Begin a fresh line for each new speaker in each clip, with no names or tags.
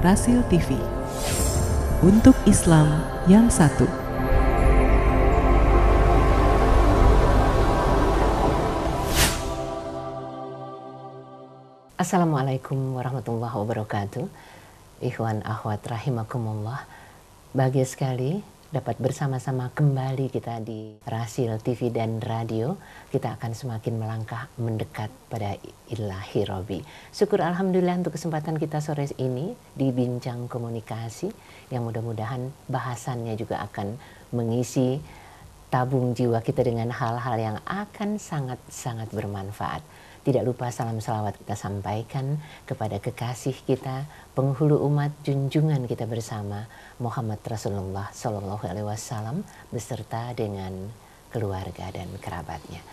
Rasil TV, untuk Islam yang satu.
Assalamualaikum warahmatullahi wabarakatuh. Ikhwan akhwat rahimakumullah. Bahagia sekali dapat bersama-sama kembali kita di Rasil TV dan radio. Kita akan semakin melangkah mendekat pada Ilahi Robi. Syukur alhamdulillah untuk kesempatan kita sore ini di Bincang Komunikasi, yang mudah-mudahan bahasannya juga akan mengisi tabung jiwa kita dengan hal-hal yang akan sangat-sangat bermanfaat. Tidak lupa salam salawat kita sampaikan kepada kekasih kita, penghulu umat, junjungan kita bersama, Muhammad Rasulullah Sallallahu Alaihi Wasallam, beserta dengan keluarga dan kerabatnya.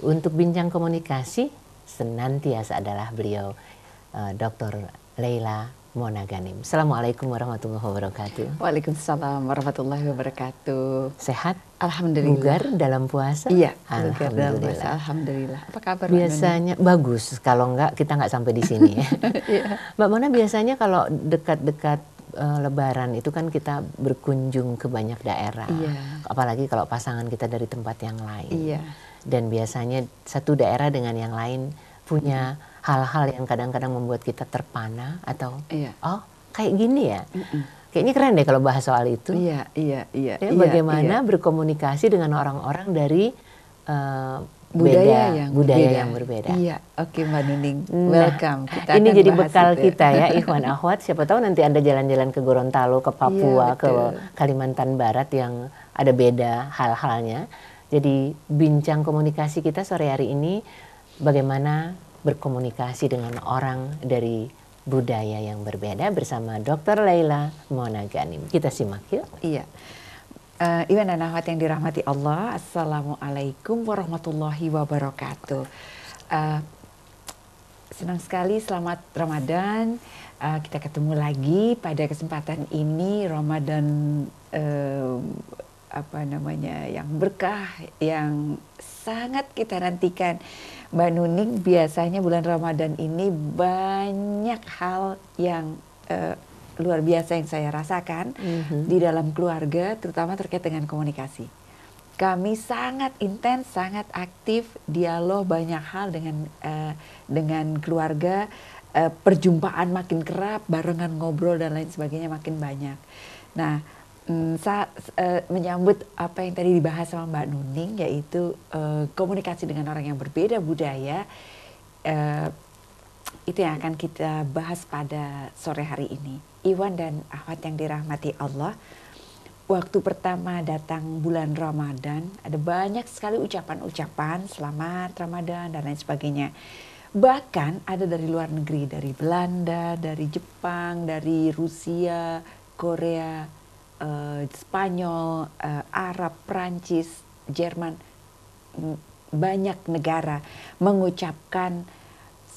Untuk bincang komunikasi senantiasa adalah beliau, Dr. Leila Monaganim. Assalamualaikum warahmatullahi wabarakatuh.
Waalaikumsalam warahmatullahi wabarakatuh.
Sehat?
Alhamdulillah.
Bugar dalam puasa?
Iya, bugar dalam puasa. Alhamdulillah. Apa kabar
biasanya? Mbak bagus. Kalau enggak, kita enggak sampai di sini ya. Mbak Mona, biasanya kalau dekat-dekat Lebaran itu kan kita berkunjung ke banyak daerah.
Iya.
Apalagi kalau pasangan kita dari tempat yang lain.
Iya.
Dan biasanya satu daerah dengan yang lain punya hal-hal yang kadang-kadang membuat kita terpana atau oh kayak gini ya. Kayaknya keren deh kalau bahas soal itu.
Iya.
Bagaimana berkomunikasi dengan orang-orang dari
budaya
yang berbeda.
Iya, oke Mbak Nuning, welcome.
Kita ini jadi bekal kita ya, Ikhwan Akhwat. Siapa tahu nanti Anda jalan-jalan ke Gorontalo, ke Papua, ke Kalimantan Barat yang ada beda hal-halnya. Jadi bincang komunikasi kita sore hari ini, bagaimana berkomunikasi dengan orang dari budaya yang berbeda bersama Dr. Leila Monaganim. Kita simak yuk.
Iya. Iwan dan akhwat yang dirahmati Allah, Assalamualaikum warahmatullahi wabarakatuh. Senang sekali, selamat Ramadan. Kita ketemu lagi pada kesempatan ini, Ramadan yang berkah, yang sangat kita nantikan. Mbak Nuning, biasanya bulan Ramadan ini banyak hal yang luar biasa yang saya rasakan di dalam keluarga, terutama terkait dengan komunikasi. Kami sangat intens, sangat aktif, dialog banyak hal dengan keluarga, perjumpaan makin kerap, barengan ngobrol dan lain sebagainya makin banyak. Nah, menyambut apa yang tadi dibahas sama Mbak Nuning, yaitu komunikasi dengan orang yang berbeda budaya, itu yang akan kita bahas pada sore hari ini. Iwan dan akhwat yang dirahmati Allah, waktu pertama datang bulan Ramadan, ada banyak sekali ucapan-ucapan selamat Ramadan dan lain sebagainya. Bahkan ada dari luar negeri, dari Belanda, dari Jepang, dari Rusia, Korea, Spanyol, Arab, Prancis, Jerman, banyak negara mengucapkan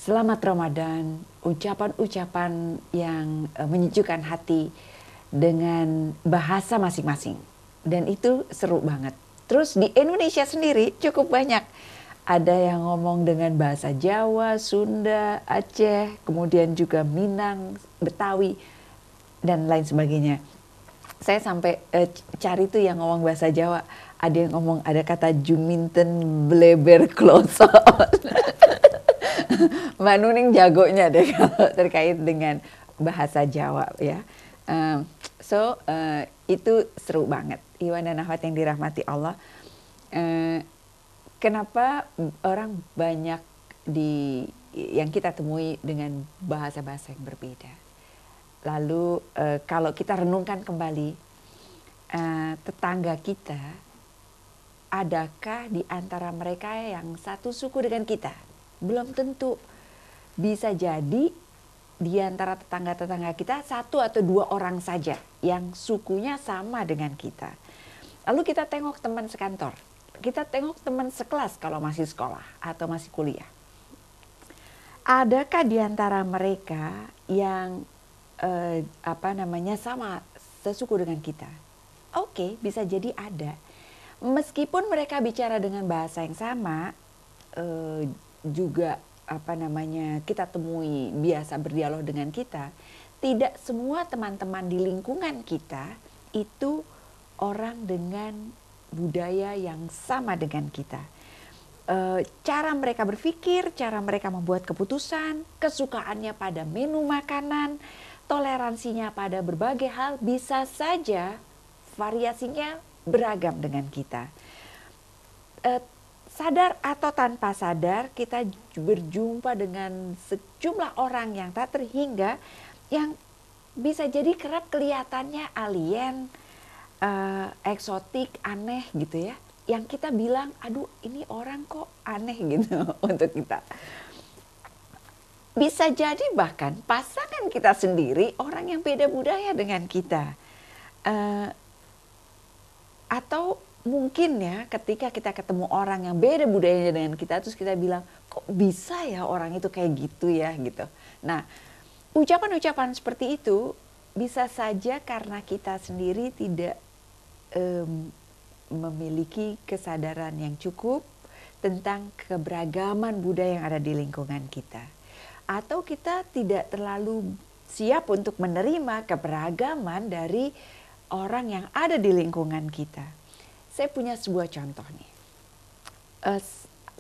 selamat Ramadan, ucapan-ucapan yang menyejukkan hati dengan bahasa masing-masing. Dan itu seru banget. Terus di Indonesia sendiri cukup banyak. Ada yang ngomong dengan bahasa Jawa, Sunda, Aceh, kemudian juga Minang, Betawi, dan lain sebagainya. Saya sampai cari tuh yang ngomong bahasa Jawa. Ada yang ngomong, ada kata juminten bleber kloson. Mbak Nuning jagonya deh kalau terkait dengan bahasa Jawa ya. Itu seru banget. Iwan dan akhwat yang dirahmati Allah. Kenapa orang banyak yang kita temui dengan bahasa-bahasa yang berbeda? Lalu kalau kita renungkan kembali, tetangga kita, adakah di antara mereka yang satu suku dengan kita? Belum tentu. Bisa jadi di antara tetangga-tetangga kita satu atau dua orang saja yang sukunya sama dengan kita. Lalu kita tengok teman sekantor, kita tengok teman sekelas kalau masih sekolah atau masih kuliah. Adakah di antara mereka yang sama sesuku dengan kita? Oke, bisa jadi ada. Meskipun mereka bicara dengan bahasa yang sama, juga kita temui biasa berdialog dengan kita, tidak semua teman-teman di lingkungan kita itu orang dengan budaya yang sama dengan kita. Cara mereka berpikir, cara mereka membuat keputusan, kesukaannya pada menu makanan, toleransinya pada berbagai hal bisa saja variasinya beragam dengan kita. Sadar atau tanpa sadar kita berjumpa dengan sejumlah orang yang tak terhingga yang bisa jadi kerap kelihatannya alien, eksotik, aneh gitu ya. Yang kita bilang, aduh ini orang kok aneh gitu untuk kita. Bisa jadi bahkan pasangan kita sendiri orang yang beda budaya dengan kita. Atau mungkin ya ketika kita ketemu orang yang beda budayanya dengan kita, terus kita bilang, kok bisa ya orang itu kayak gitu ya gitu. Nah, ucapan-ucapan seperti itu bisa saja karena kita sendiri tidak memiliki kesadaran yang cukup tentang keberagaman budaya yang ada di lingkungan kita. Atau kita tidak terlalu siap untuk menerima keberagaman dari orang yang ada di lingkungan kita. Saya punya sebuah contoh nih.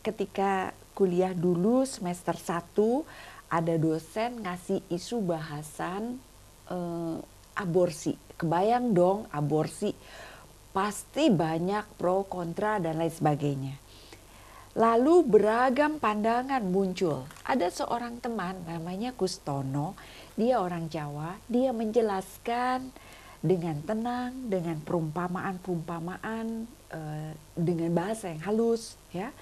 Ketika kuliah dulu semester 1 ada dosen ngasih isu bahasan aborsi. Kebayang dong aborsi. Pasti banyak pro kontra dan lain sebagainya. Lalu beragam pandangan muncul. Ada seorang teman namanya Kustono, dia orang Jawa, dia menjelaskan dengan tenang, dengan perumpamaan-perumpamaan, dengan bahasa yang halus, ya.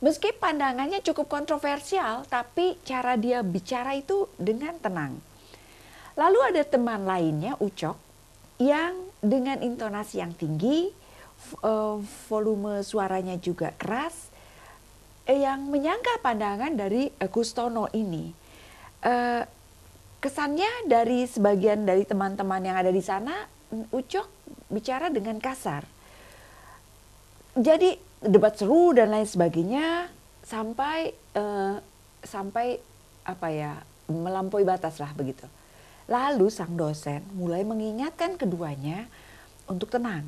Meski pandangannya cukup kontroversial, tapi cara dia bicara itu dengan tenang. Lalu ada teman lainnya, Ucok, yang dengan intonasi yang tinggi, volume suaranya juga keras, yang menyangkal pandangan dari Kustono ini. Kesannya dari sebagian dari teman-teman yang ada di sana, Ucok bicara dengan kasar. Jadi debat seru dan lain sebagainya sampai melampaui batas lah begitu. Lalu sang dosen mulai mengingatkan keduanya untuk tenang.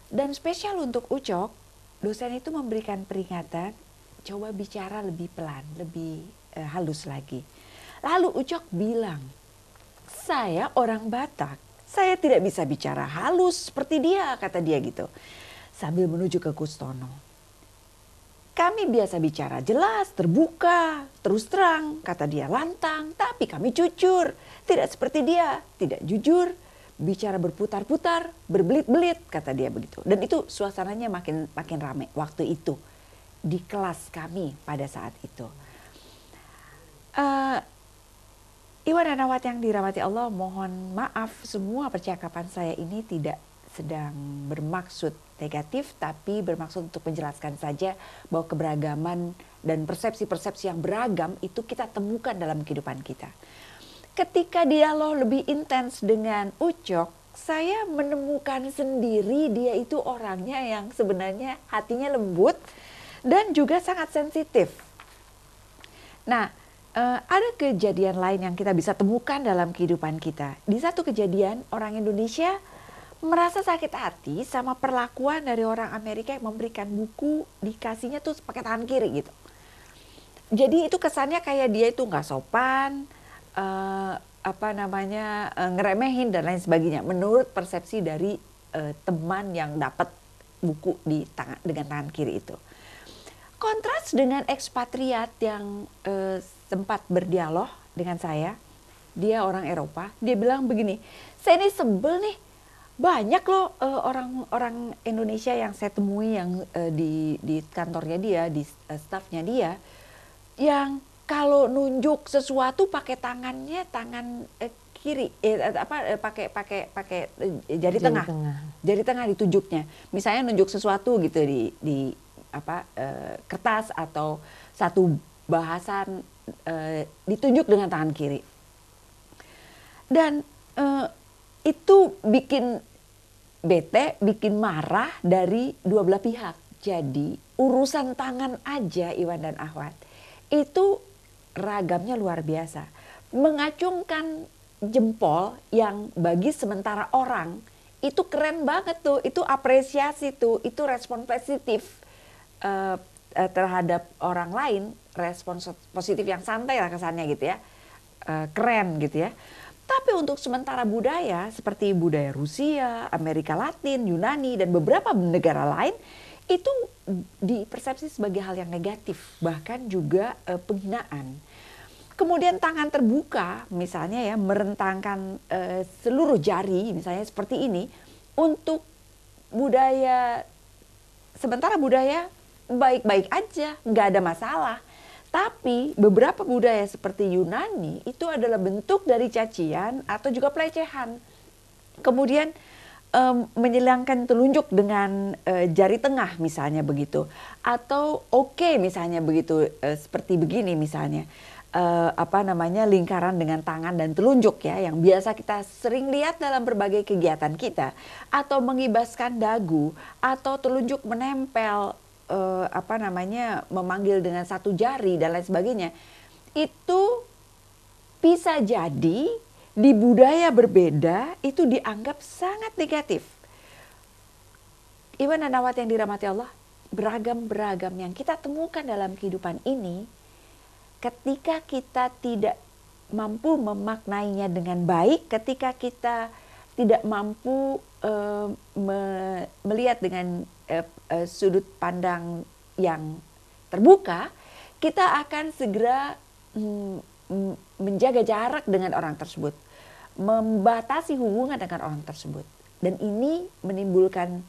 Dan spesial untuk Ucok, dosen itu memberikan peringatan, coba bicara lebih pelan, lebih halus lagi. Lalu Ucok bilang, saya orang Batak, saya tidak bisa bicara halus seperti dia, kata dia gitu. Sambil menuju ke Kustono. Kami biasa bicara jelas, terbuka, terus terang, kata dia, lantang, tapi kami jujur. Tidak seperti dia, tidak jujur, bicara berputar-putar, berbelit-belit, kata dia begitu. Dan itu suasananya makin ramai waktu itu di kelas kami pada saat itu. Iwan dan Awat yang dirahmati Allah, mohon maaf semua percakapan saya ini tidak sedang bermaksud negatif, tapi bermaksud untuk menjelaskan saja bahwa keberagaman dan persepsi-persepsi yang beragam itu kita temukan dalam kehidupan kita. Ketika dialog lebih intens dengan Ucok, saya menemukan sendiri dia itu orangnya yang sebenarnya hatinya lembut dan juga sangat sensitif. Nah, ada kejadian lain yang kita bisa temukan dalam kehidupan kita. Di satu kejadian, orang Indonesia merasa sakit hati sama perlakuan dari orang Amerika yang memberikan buku, dikasihnya tuh pakai tangan kiri gitu. Jadi itu kesannya kayak dia itu nggak sopan, ngeremehin dan lain sebagainya. Menurut persepsi dari teman yang dapat buku dengan tangan kiri itu. Kontras dengan ekspatriat yang sempat berdialog dengan saya, dia orang Eropa, dia bilang begini, saya ini sebel nih. Banyak loh orang-orang Indonesia yang saya temui yang di kantornya dia, di stafnya dia, yang kalau nunjuk sesuatu pakai tangannya tangan kiri, pakai jari tengah, jari tengah ditunjuknya. Misalnya nunjuk sesuatu gitu di kertas atau satu bahasan ditunjuk dengan tangan kiri. Dan itu bikin bete, bikin marah dari dua belah pihak. Jadi urusan tangan aja Iwan dan Ahwat itu ragamnya luar biasa. Mengacungkan jempol yang bagi sementara orang itu keren banget tuh, itu apresiasi tuh, itu respon positif terhadap orang lain, respon positif yang santai lah kesannya gitu ya, keren gitu ya. Tapi untuk sementara budaya seperti budaya Rusia, Amerika Latin, Yunani dan beberapa negara lain itu dipersepsi sebagai hal yang negatif, bahkan juga penghinaan. Kemudian tangan terbuka misalnya ya, merentangkan seluruh jari misalnya seperti ini untuk budaya, sementara budaya baik-baik aja, nggak ada masalah. Tapi beberapa budaya seperti Yunani itu adalah bentuk dari cacian atau juga pelecehan. Kemudian menyilangkan telunjuk dengan jari tengah misalnya begitu, atau oke misalnya begitu, seperti begini misalnya. Lingkaran dengan tangan dan telunjuk ya, yang biasa kita sering lihat dalam berbagai kegiatan kita, atau mengibaskan dagu atau telunjuk menempel, memanggil dengan satu jari dan lain sebagainya. Itu bisa jadi di budaya berbeda itu dianggap sangat negatif. Iwan dan Akhwat yang dirahmati Allah, beragam-beragam yang kita temukan dalam kehidupan ini, ketika kita tidak mampu memaknainya dengan baik, ketika kita tidak mampu melihat dengan sudut pandang yang terbuka, kita akan segera menjaga jarak dengan orang tersebut, membatasi hubungan dengan orang tersebut. Dan ini menimbulkan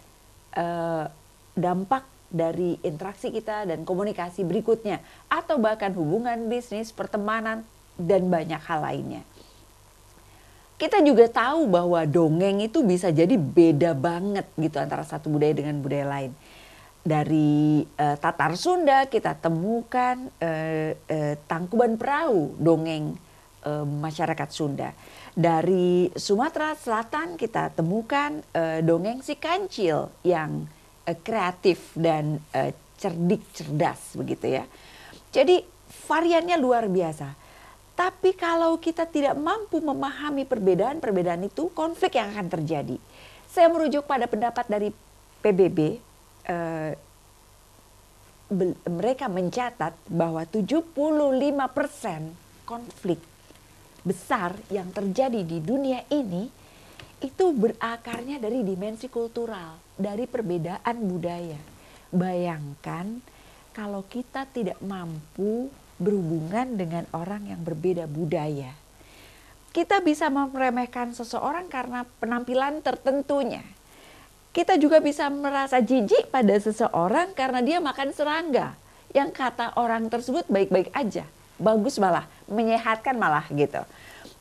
dampak dari interaksi kita dan komunikasi berikutnya, atau bahkan hubungan bisnis, pertemanan, dan banyak hal lainnya. Kita juga tahu bahwa dongeng itu bisa jadi beda banget gitu antara satu budaya dengan budaya lain. Dari Tatar Sunda kita temukan Tangkuban Perahu, dongeng masyarakat Sunda. Dari Sumatera Selatan kita temukan dongeng Si Kancil yang kreatif dan cerdik, cerdas begitu ya. Jadi variannya luar biasa. Tapi kalau kita tidak mampu memahami perbedaan-perbedaan itu, konflik yang akan terjadi. Saya merujuk pada pendapat dari PBB, mereka mencatat bahwa 75% konflik besar yang terjadi di dunia ini itu berakarnya dari dimensi kultural, dari perbedaan budaya. Bayangkan kalau kita tidak mampu berhubungan dengan orang yang berbeda budaya. Kita bisa meremehkan seseorang karena penampilan tertentunya. Kita juga bisa merasa jijik pada seseorang karena dia makan serangga, yang kata orang tersebut baik-baik aja, bagus malah, menyehatkan malah gitu.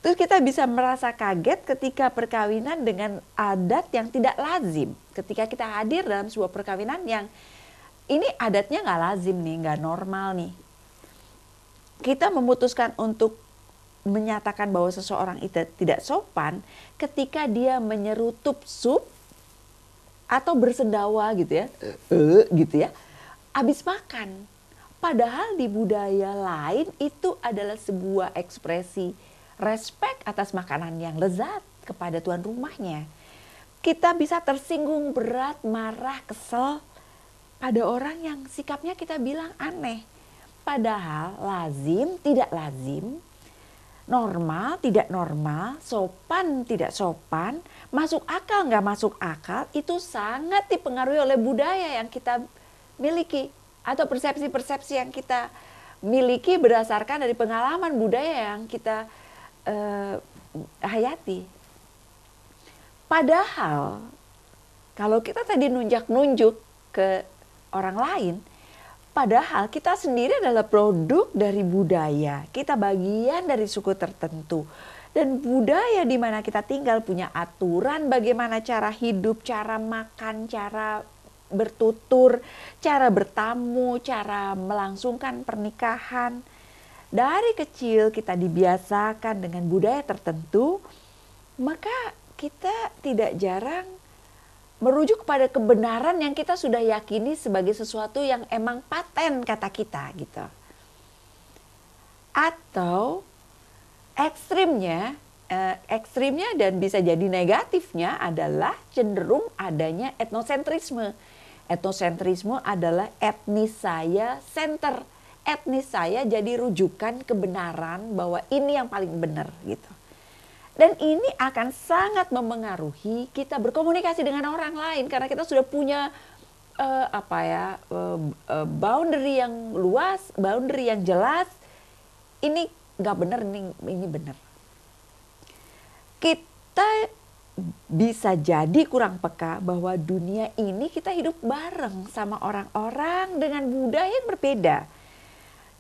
Terus kita bisa merasa kaget ketika perkawinan dengan adat yang tidak lazim. Ketika kita hadir dalam sebuah perkawinan yang ini adatnya nggak lazim nih, nggak normal nih. Kita memutuskan untuk menyatakan bahwa seseorang itu tidak sopan ketika dia menyerutup sup atau bersendawa gitu ya, habis makan. Padahal di budaya lain itu adalah sebuah ekspresi respek atas makanan yang lezat kepada tuan rumahnya. Kita bisa tersinggung berat, marah, kesel pada orang yang sikapnya kita bilang aneh. Padahal lazim, tidak lazim, normal, tidak normal, sopan, tidak sopan, masuk akal, nggak masuk akal, itu sangat dipengaruhi oleh budaya yang kita miliki. Atau persepsi-persepsi yang kita miliki berdasarkan dari pengalaman budaya yang kita hayati. Padahal kalau kita tadi nunjuk-nunjuk ke orang lain, padahal kita sendiri adalah produk dari budaya. Kita bagian dari suku tertentu. Dan budaya di mana kita tinggal punya aturan bagaimana cara hidup, cara makan, cara bertutur, cara bertamu, cara melangsungkan pernikahan. Dari kecil kita dibiasakan dengan budaya tertentu, maka kita tidak jarang merujuk kepada kebenaran yang kita sudah yakini sebagai sesuatu yang emang paten kata kita gitu. Atau ekstrimnya ekstrimnya dan bisa jadi negatifnya adalah cenderung adanya etnosentrisme. Etnosentrisme adalah etnis saya center. Etnis saya jadi rujukan kebenaran bahwa ini yang paling benar gitu. Dan ini akan sangat memengaruhi kita berkomunikasi dengan orang lain karena kita sudah punya boundary yang luas, boundary yang jelas. Ini nggak benar, ini benar. Kita bisa jadi kurang peka bahwa dunia ini kita hidup bareng sama orang-orang dengan budaya yang berbeda.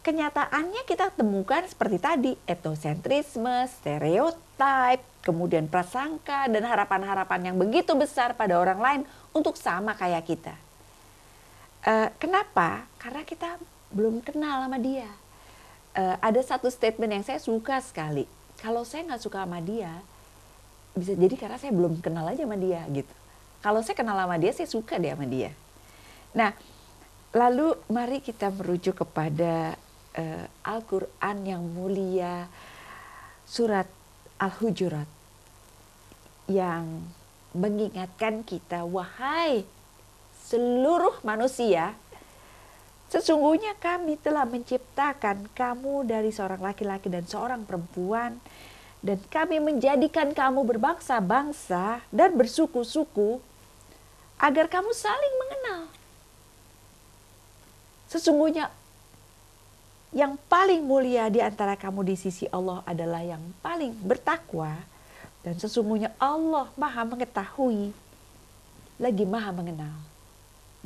Kenyataannya kita temukan seperti tadi, etnosentrisme, stereotip, kemudian prasangka, dan harapan-harapan yang begitu besar pada orang lain untuk sama kayak kita. Kenapa? Karena kita belum kenal sama dia. Ada satu statement yang saya suka sekali. Kalau saya nggak suka sama dia, bisa jadi karena saya belum kenal aja sama dia gitu. Kalau saya kenal sama dia, saya suka dia sama dia. Nah, lalu mari kita merujuk kepada Al-Quran yang mulia, surat Al-Hujurat, yang mengingatkan kita, wahai seluruh manusia, sesungguhnya kami telah menciptakan kamu dari seorang laki-laki dan seorang perempuan, dan kami menjadikan kamu berbangsa-bangsa dan bersuku-suku agar kamu saling mengenal. Sesungguhnya yang paling mulia di antara kamu di sisi Allah adalah yang paling bertakwa, dan sesungguhnya Allah Maha mengetahui lagi Maha mengenal.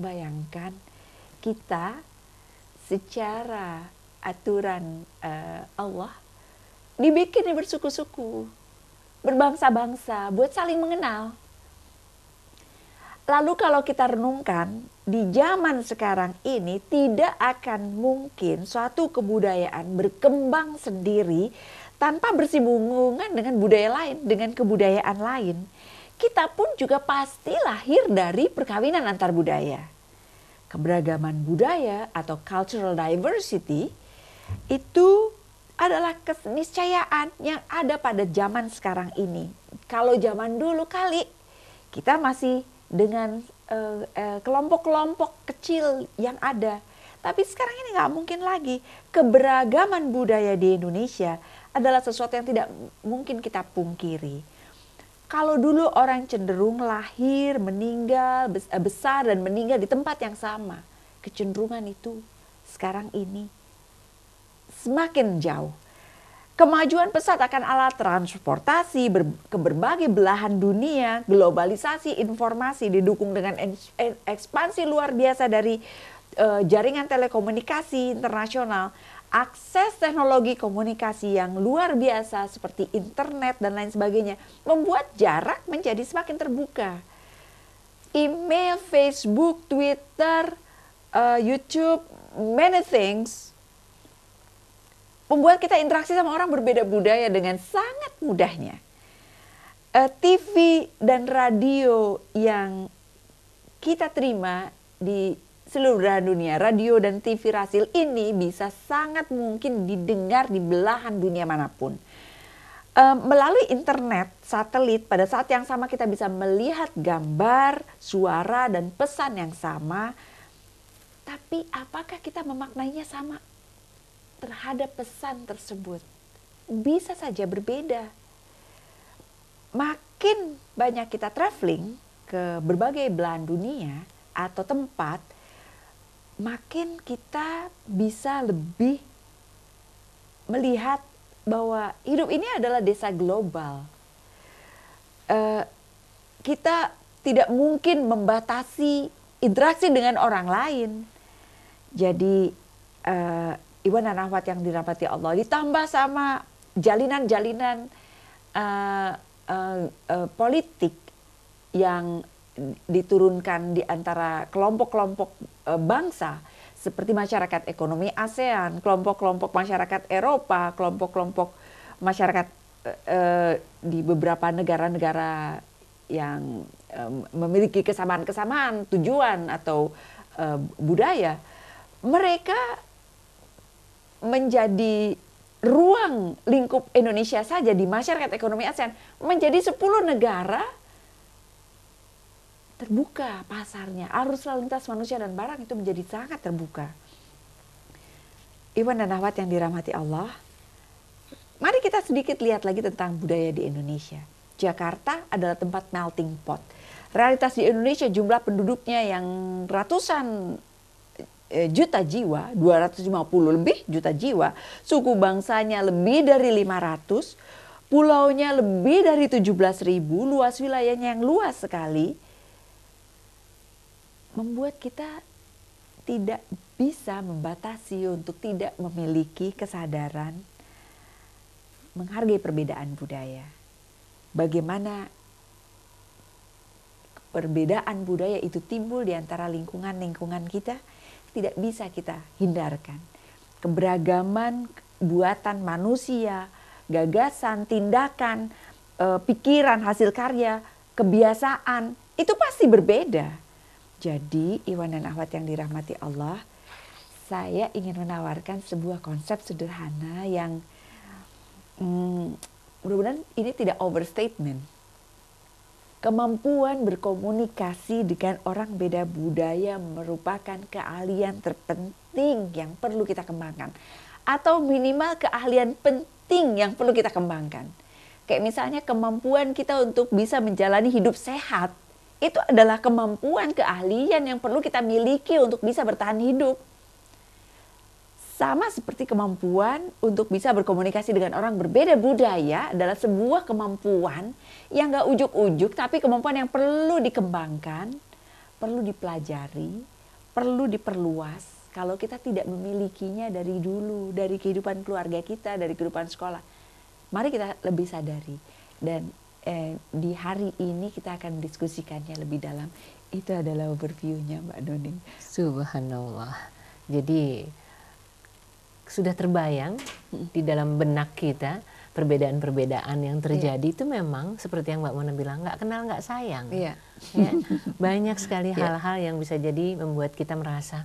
Bayangkan kita secara aturan Allah dibikin bersuku-suku, berbangsa-bangsa, buat saling mengenal. Lalu kalau kita renungkan, di zaman sekarang ini tidak akan mungkin suatu kebudayaan berkembang sendiri tanpa bersinggungan dengan budaya lain, dengan kebudayaan lain. Kita pun juga pasti lahir dari perkawinan antar budaya. Keberagaman budaya atau cultural diversity itu adalah keniscayaan yang ada pada zaman sekarang ini. Kalau zaman dulu kali kita masih dengan kelompok-kelompok kecil yang ada. Tapi sekarang ini nggak mungkin lagi. Keberagaman budaya di Indonesia adalah sesuatu yang tidak mungkin kita pungkiri. Kalau dulu orang cenderung lahir, meninggal, besar dan meninggal di tempat yang sama. Kecenderungan itu sekarang ini semakin jauh. Kemajuan pesat akan alat transportasi ke berbagai belahan dunia, globalisasi informasi didukung dengan ekspansi luar biasa dari jaringan telekomunikasi internasional, akses teknologi komunikasi yang luar biasa seperti internet dan lain sebagainya, membuat jarak menjadi semakin terbuka. Email, Facebook, Twitter, YouTube, many things membuat kita interaksi sama orang berbeda budaya dengan sangat mudahnya. TV dan radio yang kita terima di seluruh belahan dunia, radio dan TV Rasil ini bisa sangat mungkin didengar di belahan dunia manapun. Melalui internet, satelit, pada saat yang sama kita bisa melihat gambar, suara, dan pesan yang sama. Tapi apakah kita memaknainya sama terhadap pesan tersebut? Bisa saja berbeda. Makin banyak kita traveling ke berbagai belahan dunia atau tempat, makin kita bisa lebih melihat bahwa hidup ini adalah desa global. Kita tidak mungkin membatasi interaksi dengan orang lain. Jadi Iwan dan Ahwat yang dirahmati Allah, ditambah sama jalinan-jalinan politik yang diturunkan di antara kelompok-kelompok bangsa seperti masyarakat ekonomi ASEAN, kelompok-kelompok masyarakat Eropa, kelompok-kelompok masyarakat di beberapa negara-negara yang memiliki kesamaan-kesamaan tujuan atau budaya. Mereka menjadi ruang lingkup Indonesia saja di masyarakat ekonomi ASEAN menjadi 10 negara terbuka pasarnya. Arus lalu lintas manusia dan barang itu menjadi sangat terbuka. Iwan dan akhwat yang dirahmati Allah, mari kita sedikit lihat lagi tentang budaya di Indonesia. Jakarta adalah tempat melting pot. Realitas di Indonesia jumlah penduduknya yang ratusan juta jiwa, 250 lebih juta jiwa, suku bangsanya lebih dari 500, pulaunya lebih dari 17.000, luas wilayahnya yang luas sekali, membuat kita tidak bisa membatasi untuk tidak memiliki kesadaran menghargai perbedaan budaya. Bagaimana perbedaan budaya itu timbul di antara lingkungan-lingkungan kita, tidak bisa kita hindarkan. Keberagaman buatan manusia, gagasan, tindakan, pikiran, hasil karya, kebiasaan, itu pasti berbeda. Jadi, Iwan dan akhwat yang dirahmati Allah, saya ingin menawarkan sebuah konsep sederhana yang mudah-mudahan ini tidak overstatement. Kemampuan berkomunikasi dengan orang beda budaya merupakan keahlian terpenting yang perlu kita kembangkan. Atau minimal keahlian penting yang perlu kita kembangkan. Kayak misalnya kemampuan kita untuk bisa menjalani hidup sehat. Itu adalah kemampuan, keahlian yang perlu kita miliki untuk bisa bertahan hidup. Sama seperti kemampuan untuk bisa berkomunikasi dengan orang berbeda budaya adalah sebuah kemampuan yang gak ujuk-ujuk, tapi kemampuan yang perlu dikembangkan, perlu dipelajari, perlu diperluas. Kalau kita tidak memilikinya dari dulu, dari kehidupan keluarga kita, dari kehidupan sekolah. Mari kita lebih sadari. Dan di hari ini kita akan mendiskusikannya lebih dalam. Itu adalah overview-nya Mbak Nuning.
Subhanallah. Jadi sudah terbayang di dalam benak kita perbedaan-perbedaan yang terjadi itu memang seperti yang Mbak Mona bilang, nggak kenal nggak sayang.
Iya.
Ya, banyak sekali hal-hal yang bisa jadi membuat kita merasa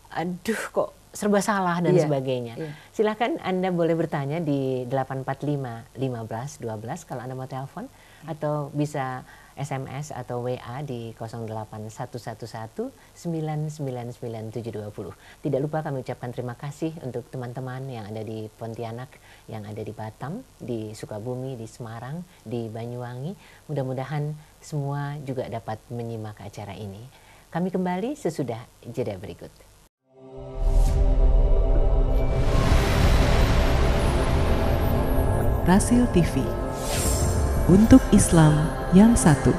aduh kok serba salah dan sebagainya. Silahkan Anda boleh bertanya di 845 15 12 kalau Anda mau telepon, atau bisa SMS atau WA di 08111 999 720. Tidak lupa kami ucapkan terima kasih untuk teman-teman yang ada di Pontianak, yang ada di Batam, di Sukabumi, di Semarang, di Banyuwangi. Mudah-mudahan semua juga dapat menyimak acara ini. Kami kembali sesudah jeda berikut.
Rasil TV, untuk Islam yang satu.